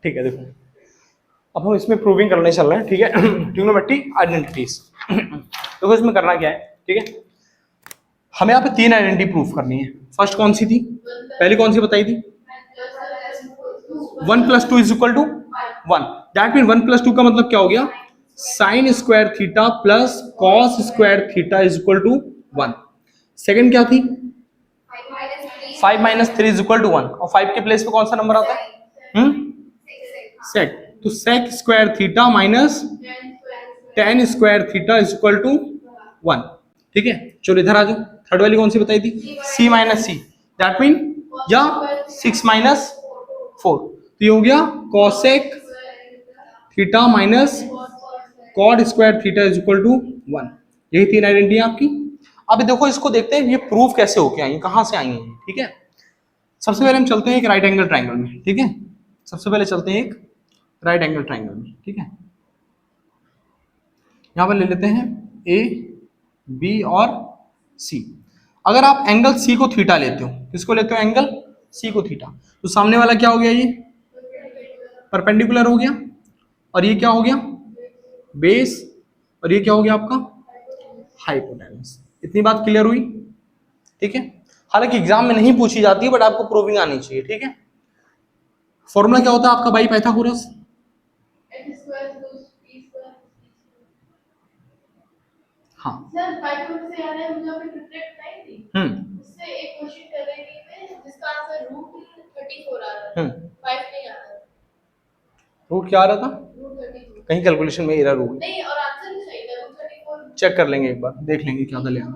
ठीक है, देखो अब हम इसमें प्रूविंग करने चल रहे हैं, ठीक है। Trigonometric identities. देखो इसमें करना क्या है, ठीक है, हमें यहाँ पे 3 आइडेंटिटी प्रूव करनी है। फर्स्ट कौन सी थी, पहली कौन सी बताई थी, 1 + 2 = 1। दैट मीन 1 + 2 का मतलब क्या हो गया, sin square theta plus cos square theta = 1। Second क्या थी, 5 - 3 = 1, और 5 के प्लेस पे कौन सा नंबर आता है, sec। तो sec square theta minus tan square theta = 1। ठीक है, चलो इधर आ जाओ। थर्ड वाली कौन सी बताई थी, c - c। दैट मीन या 6 - 4, तो ये हो गया cosec theta minus cot square theta = 1। यही 3 आइडेंटिटी है आपकी। अब देखो इसको देखते हैं ये प्रूफ कैसे होके आई, कहां से आई है, ठीक है। सबसे पहले हम चलते हैं एक राइट एंगल ट्राइंगल में, ठीक है। सबसे पहले चलते हैं एक राइट एंगल ट्राइंगल में, ठीक है। यहां पर ले लेते हैं ए बी और सी। अगर आप एंगल सी को थीटा लेते हो, किसको लेते हो, एंगल सी को थीटा, तो सामने वाला क्या हो गया, ये परपेंडिकुलर हो गया, और ये क्या हो गया, बेस, और ये क्या हो गया आपका हाइपोटेनस। इतनी बात क्लियर हुई, ठीक है। हालांकि एग्जाम में नहीं पूछी जाती है, बट आपको प्रूविंग आनी चाहिए, ठीक है। फॉर्मूला क्या होता है आपका बाई पाइथागोरस, हाँ सर पाइथागोरस से आ रहा है, मुझे आपने ट्रिपलेट बताई थी, उससे एक क्वेश्चन कर रही थी मैं जिसका आंसर √34 आ रहा है, 5 नहीं आ रहा है। रूट क्या आ रहा था, √34 कहीं कैलकुलेशन में एरर होगी, नहीं, और आंसर भी सही था, √34 चेक कर लेंगे एक बार, देख लेंगे क्या था लेना।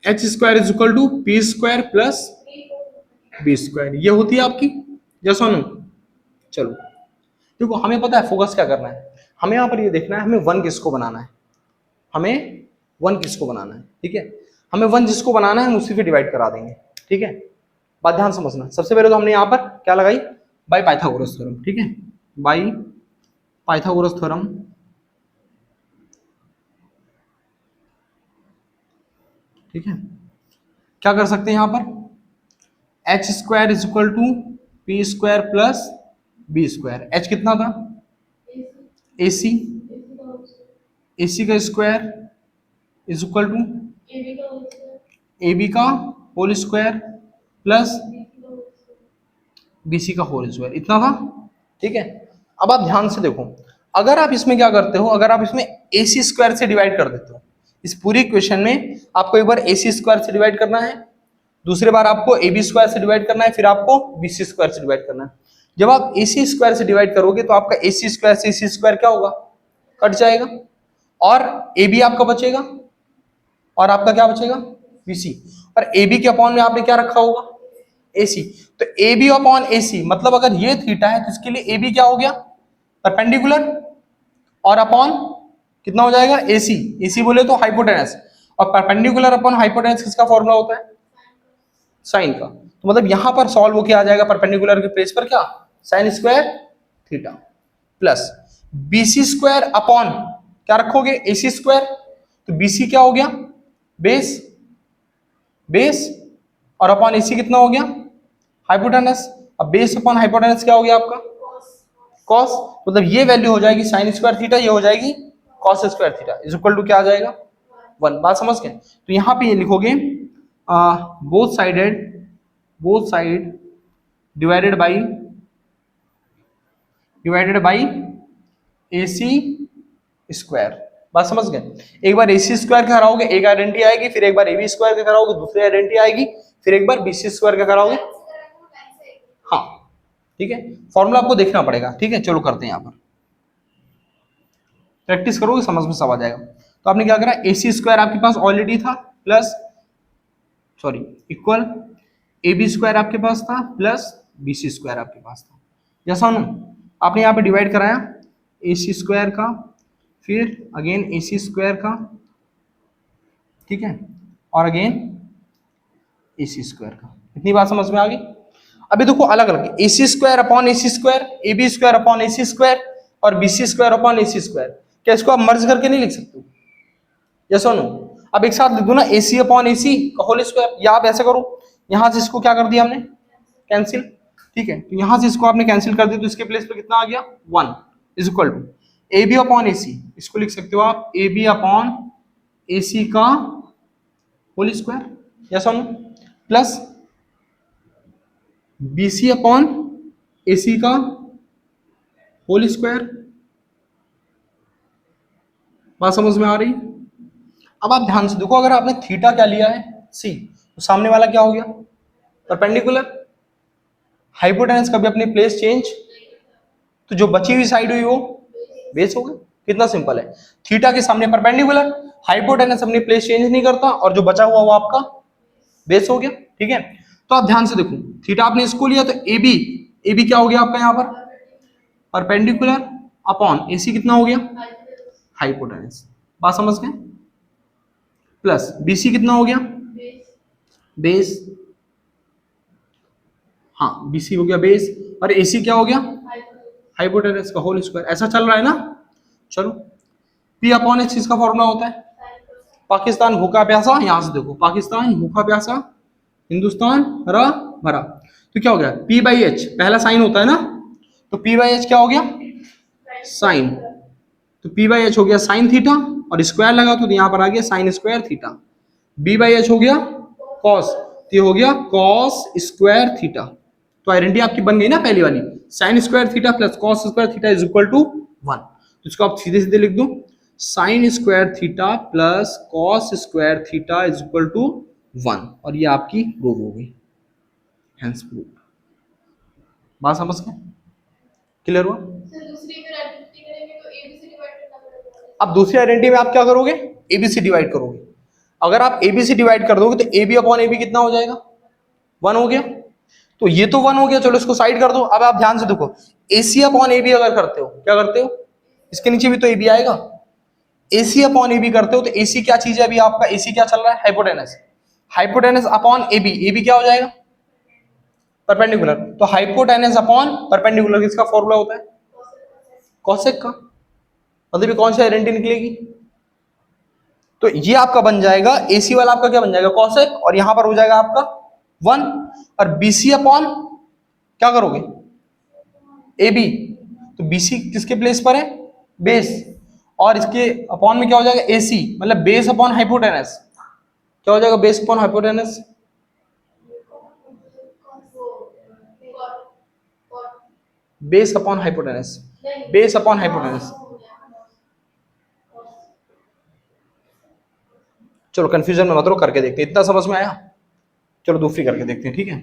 h² = p² प्लस b², ये होती है आपकी, यस और नो। चलो देखो हमें पता है फोकस क्या करना है, हमें यहाँ पर ये देखना है हमें 1 किसको बनाना है, हमें 1 किसको बनाना है, ठीक है। हमें 1 जिसको बनाना है हम उसी पे डिवाइड करा देंगे, ठीक है। बात ध्यान समझना, सबसे पहले तो हमने यहाँ पर क्या लगाई, बाई पाइथागोरस थ्योरम, ठीक है, बाई पाइथागोरस थ्योरम, ठीक है। क्या कर सकते हैं यहाँ पर, h² = p² plus b²। h कितना था, ac, ac का स्क्वायर = ab का होल स्क्वायर प्लस bc का होल स्क्वायर, इतना था, ठीक है। अब आप ध्यान से देखो, अगर आप इसमें क्या करते हो, अगर आप इसमें ac² से डिवाइड कर देते हो, इस पूरी इक्वेशन में आपको एक बार ac² से डिवाइड करना है, दूसरे बार आपको ab² से डिवाइड करना है, फिर आपको bc² से डिवाइड करना है। जब आप ac² से डिवाइड करोगे तो आपका ac² से ac² क्या होगा, कट जाएगा, और ab आपका बचेगा, और आपका क्या बचेगा, bc, और ab के अपॉन में आपने क्या रखा होगा, ac। तो ab अपॉन ac मतलब अगर ये थीटा है तो इसके लिए ab क्या हो गया, परपेंडिकुलर, और अपॉन कितना हो जाएगा, ac। ac बोले तो हाइपोटेनस, और परपेंडिकुलर अपॉन हाइपोटेनस किसका फॉर्मूला होता है, साइन का। तो मतलब यहां पर सॉल्व होके आ जाएगा परपेंडिकुलर के प्लेस पर क्या, sign square theta plus bc² upon क्या रखोगे, ac²। तो bc क्या हो गया, बेस, बेस, और अपॉन ac कितना हो गया, हाइपोटेनस। अब बेस अपॉन हाइपोटेनस क्या हो गया आपका, कॉस, मतलब ये वैल्यू हो जाएगी साइन स्क्वायर थीटा, ये हो जाएगी cos square theta, equal to क्या आ जाएगा, 1। बात समझ गए। तो यहाँ पे ये लिखोगे both side divided by ac²। बात समझ गए। एक बार ac² का कराओगे एक आइडेंटिटी आएगी, फिर एक बार ab² का कराओगे दूसरी आइडेंटिटी आएगी, फिर एक बार bc² का कराओगे, हाँ ठीक है। फॉर्मूला आपको देखना पड़ेगा, ठीक है। चलो करते हैं, यहाँ पर प्रैक्टिस करोगे समझ में सब आ जाएगा। तो आपने क्या करा, ac² आपके पास ऑलरेडी था, प्लस सॉरी इक्वल ab² आपके पास था, प्लस bc² आपके पास था, जैसा ना आपने यहाँ पे डिवाइड कराया ac² का, फिर अगेन ac² का, ठीक है, और अगेन ac² का। इतनी बात समझ में आ गई। अभी देखो अलग अलग ac² upon ac², ab² upon ac² और bc² अपॉन ac², क्या इसको आप मर्ज करके नहीं लिख सकते, यस और नो। अब एक साथ लिख दो ना, ac अपॉन ac का होल स्क्वायर, या आप ऐसे करो, यहां से इसको क्या कर दिया हमने, कैंसिल, ठीक है, तो यहां से इसको आपने कैंसिल कर दिया तो इसके प्लेस पे कितना आ गया 1 is equal to A B upon A C, इसको लिख सकते हो आप ए बी अपॉन ए सी का होल स्क्वायर या सम plus B C upon A सी का होल स्क्वायर। बात समझ में आ रही? अब आप ध्यान से देखो, अगर आपने थीटा क्या लिया है सी, तो सामने वाला क्या हो गया परपेंडिकुलर। हाइपोटेनस कभी अपनी प्लेस चेंज, तो जो बची हुई साइड हुई वो बेस हो गई। कितना सिंपल है, थीटा के सामने परपेंडिकुलर, हाइपोटेनस अपनी प्लेस चेंज नहीं करता और जो बचा हुआ वो आपका बेस हो गया। ठीक है, तो आप ध्यान से देखो, थीटा आपने इसको लिया तो ए बी क्या हो गया आपका यहाँ पर परपेंडिकुलर अपॉन ए सी कितना हो गया हाइपोटेनस। बात समझ गए? प्लस बी सी कितना हो गया बेस, हाँ बी सी हो गया बेस, और ए सी क्या हो गया हाइपोटेनस का होल स्क्वायर। ऐसा चल रहा है ना? चलो, पी अपॉन एच इसका फॉर्मूला होता है पाकिस्तान भूखा प्यासा। यहां से देखो, पाकिस्तान भूखा प्यासा, हिंदुस्तान हरा भरा, तो क्या हो गया पी बाई एच, पहला साइन होता है ना, तो पी बाई एच क्या हो गया साइन, तो पी बाई एच हो गया साइन थीटा, और स्क्वायर लगा तो यहाँ पर आ गया sine square theta. B by H हो गया कॉस, तो ये हो गया कॉस स्क्वायर थीटा। तो आइडेंटिटी आपकी बन गई ना पहली वाली, sine square theta plus cos square theta is equal to 1। तो इसको आप सीधे सीधे लिख दो, sine square theta plus cos square theta is equal to 1, और ये आपकी प्रूव हो गई, हेंस प्रूव। बात समझ गए? क्लियर हुआ? सर दूसरी अगर आइडेंटिटी करेंगे तो ए बी से डिवाइड करना पड़ेगा। अब दूसरी आइडेंटिटी में आप क्या करोगे एबीसी डिवाइड करोगे। अगर आप एबीसी डिवाइड कर दोगे तो A B upon A B कितना हो जाएगा 1 हो गया, तो ये तो 1 हो गया, चलो इसको साइड कर दो। अब आप ध्यान से देखो, एसी अपॉन ए बी अगर करते हो, क्या करते हो इसके नीचे भी तो ए बी आएगा, एसी अपॉन ए बी करते हो तो एसी क्या चीज है, अभी आपका एसी क्या चल रहा है hypotenuse, hypotenuse upon A B क्या हो जाएगा परपेंडिकुलर, तो हाइपोटेनस अपॉन परपेंडिकुलर किसका फॉर्मूला होता है कॉसेक का, मतलब ये कौन सी आइडेंटिटी निकलेगी, तो ये आपका बन जाएगा एसी वाला आपका क्या बन जाएगा कॉसेक, और यहां पर हो जाएगा आपका 1, और बीसी अपॉन क्या करोगे ए बी, तो बीसी किसके प्लेस पर है बेस, और इसके अपॉन में क्या हो जाएगा एसी, मतलब बेस अपॉन हाइपोटेनस, क्या हो जाएगा base upon hypotenuse, base upon hypotenuse, base upon hypotenuse. चलो कंफ्यूजन में मत रहो, करके देखते हैं, इतना समझ में आया। चलो दूसरी करके देखते हैं, ठीक है।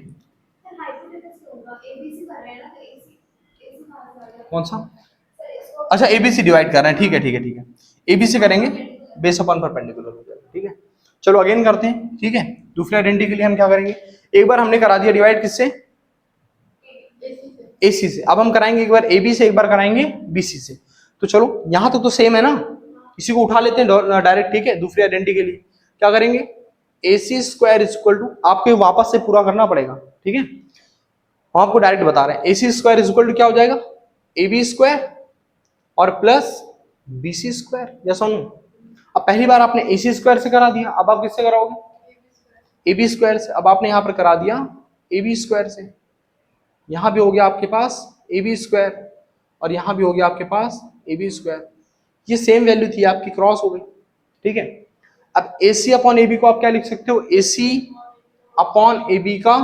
कौन सा? अच्छा एबीसी डिवाइड कर रहे हैं, ठीक है ठीक है ठीक है, एबीसी करेंगे बेस अपॉन परपेंडिकुलर हो जाएगा, ठीक है। चलो अगेन करते हैं, ठीक है। दूसरे आइडेंटिटी के लिए हम क्या करेंगे, एक बार हमने करा दिया डिवाइड किससे एसी से, अब हम कराएंगे एक बार एबी से, एक बार कराएंगे बीसी से। तो चलो यहां तक तो सेम है ना, इसी को उठा लेते हैं डायरेक्ट, ठीक है। दूसरी आइडेंटिटी के लिए क्या करेंगे AC square is equal to, आपको वापस से पूरा करना पड़ेगा, ठीक है, हम आपको डायरेक्ट बता रहे हैं। AC square is equal to क्या हो जाएगा AB स्क्वायर और प्लस BC स्क्वायर, यस और नो। अब पहली बार आपने AC स्क्वायर से करा दिया, अब आप किससे कराओगे AB स्क्वायर से। अब आपने यहां पर करा दिया AB स्क्वायर से, यहां भी हो गया आपके पास AB स्क्वायर, और यहां भी हो गया आपके पास AB स्क्वायर, ये सेम वैल्यू थी आपकी, क्रॉस हो गई, ठीक है। अब AC अपॉन AB को आप क्या लिख सकते हो AC अपॉन AB का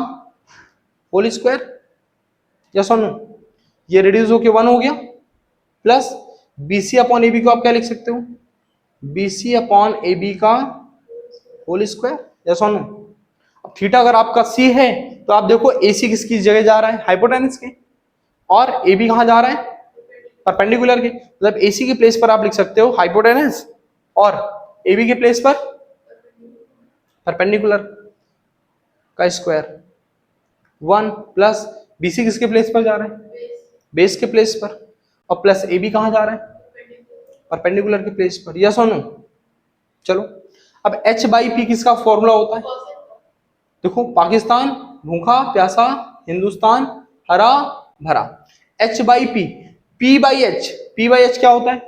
होल स्क्वायर, यस और नो, ये रिड्यूस होके 1 हो गया, प्लस BC अपॉन AB को आप क्या लिख सकते हो BC अपॉन AB का होल स्क्वायर, यस और नो। अब थीटा अगर आपका C है तो आप देखो AC किसकी जगह जा रहा है हाइपोटेनस के, और AB कहां जा रहा है परपेंडिकुलर के, मतलब AC की प्लेस पर आप लिख सकते हो हाइपोटेनस, और AB के प्लेस पर परपेंडिकुलर का स्क्वायर 1, प्लस BC किसके प्लेस पर जा रहा है बेस के प्लेस पर, और प्लस AB कहां जा रहा है परपेंडिकुलर के प्लेस पर, यस और नो। चलो अब H/P किसका फॉर्मूला होता है, देखो पाकिस्तान भूखा प्यासा, हिंदुस्तान हरा भरा, H/P, P/H, P/H क्या होता है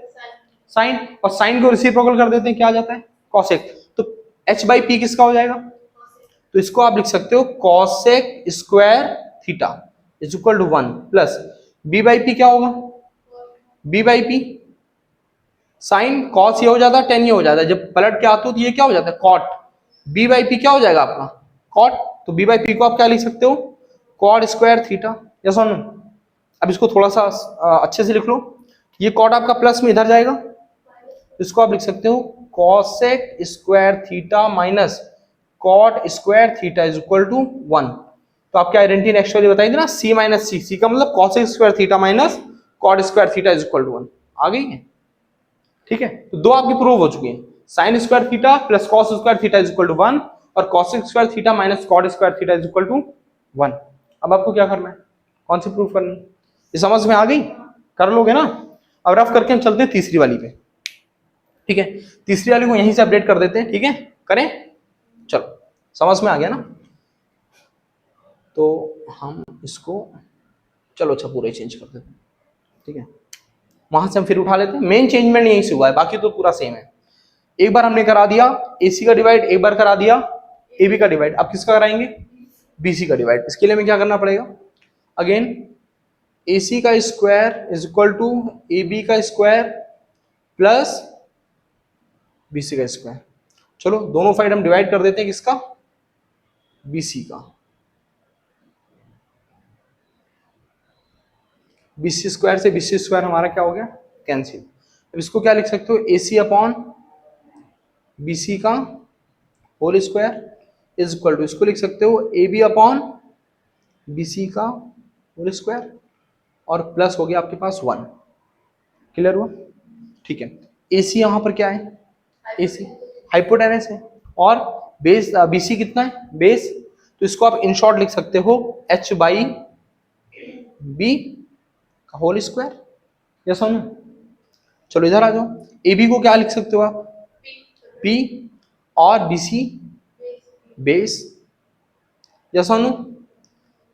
साइन, और साइन को रेसिप्रोकल कर देते हैं, क्या आ जाता है कॉसेक, तो H/P किसका हो जाएगा, तो इसको आप लिख सकते हो cosec square theta, is equal to 1 plus b by P क्या होगा, b by P sine cos ये हो जाता है, टेन ये हो जाता है, जब पलट के आते हो तो ये क्या हो जाता है कॉट, b बाई पी क्या हो जाएगा आपका कॉट, तो b बाई पी को आप क्या लिख सकते हो कॉट स्क्वायर थीटा, यस और नो। अब इसको थोड़ा सा अच्छे से लिख लो, ये कॉट आपका प्लस में इधर जाएगा, इसको आप लिख सकते हो cosec square theta minus cot square theta is equal to 1। तो आपकी आइडेंटिटी नेक्स्ट वाली बताई थी ना, सी माइनस सी, सी का मतलब cosec square theta minus cot square theta is equal to 1, आ गई है, ठीक है। तो दो आपकी प्रूव हो चुकी है, sine square theta plus cos square theta is equal to 1 और cosec square theta minus cot square theta is equal to 1। अब आपको क्या करना है, कौन सी प्रूव करनी है, ये समझ में आ गई, कर लोगे ना। अब रफ करके हम चलते हैं तीसरी वाली पे, ठीक है, तीसरी वाली को यहीं से अपडेट कर देते हैं, ठीक है, करें, चलो समझ में आ गया ना। तो हम इसको चलो अच्छा पूरा ही चेंज कर देते हैं, ठीक है, वहां से हम फिर उठा लेते हैं, मेन चेंजमेंट यहीं से हुआ है, बाकी तो पूरा सेम है। एक बार हमने करा दिया AC का डिवाइड, एक बार करा दिया AB का डिवाइड, अब किसका कराएंगे BC का डिवाइड। इसके लिए हमें क्या करना पड़ेगा, अगेन AC का square is equal to AB का स्क्वायर प्लस BC का स्क्वायर। चलो दोनों साइड हम डिवाइड कर देते हैं, किसका BC का, BC स्क्वायर से BC स्क्वायर हमारा क्या हो गया कैंसिल। अब इसको क्या लिख सकते हो AC अपॉन BC का whole square is equal to, इसको लिख सकते हो AB अपॉन BC का होल स्क्वायर और प्लस हो गया आपके पास 1, क्लियर हुआ, ठीक है। AC यहाँ पर क्या है, AC हाइपोटेनस है और बेस BC कितना है बेस, तो इसको आप इन शॉर्ट लिख सकते हो H बाई B का होल स्क्वायर, यस और नो। चलो इधर आ जाओ, AB को क्या लिख सकते हो आप P और BC बेस, यस और नो,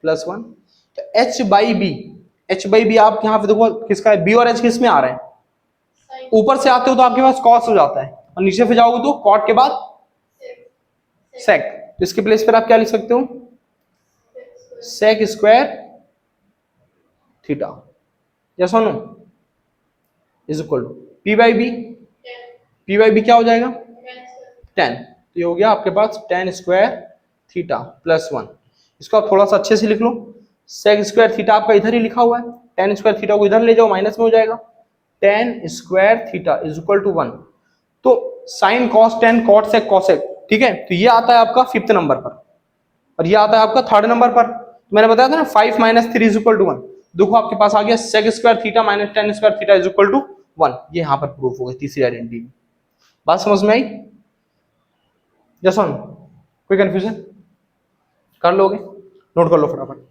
प्लस 1। तो H बाई B आप यहाँ पे देखो किसका है, B और H किस में आ रहे हैं, ऊपर से आते हो तो आपके पास कॉस हो जाता है और नीचे से जाओगे तो कॉट के बाद सेक, तो इसके प्लेस पर आप क्या लिख सकते हो सेक स्क्वायर थीटा, यस और no, is equal to P by B क्या हो जाएगा 10, तो ये हो गया आपके पास 10 स्क्वायर थीटा प्लस 1। इसको आप थोड़ा सा अच्छे से लिख लो, सेक स्क्वायर थीटा आपका इधर ही लिखा हुआ है, 10 स्क्वायर थीटा को इधर ले जाओ माइनस में हो जाएगा, 10 square theta is equal to 1। तो sine cos 10 cot sec cosec, ठीक है, तो ये आता है आपका 5th नंबर पर और ये आता है आपका 3rd नंबर पर। तो मैंने बताया था ना 5 माइनस 3 इज इक्वल टू 1, देखो आपके पास आ गया sec square theta minus 10 square theta is equal to 1, ये यहाँ पर प्रूफ हो गई तीसरी आइडेंटिटी। बात समझ में आई, जसन कोई कंफ्यूजन, कर लोगे, नोट कर लो फटाफट।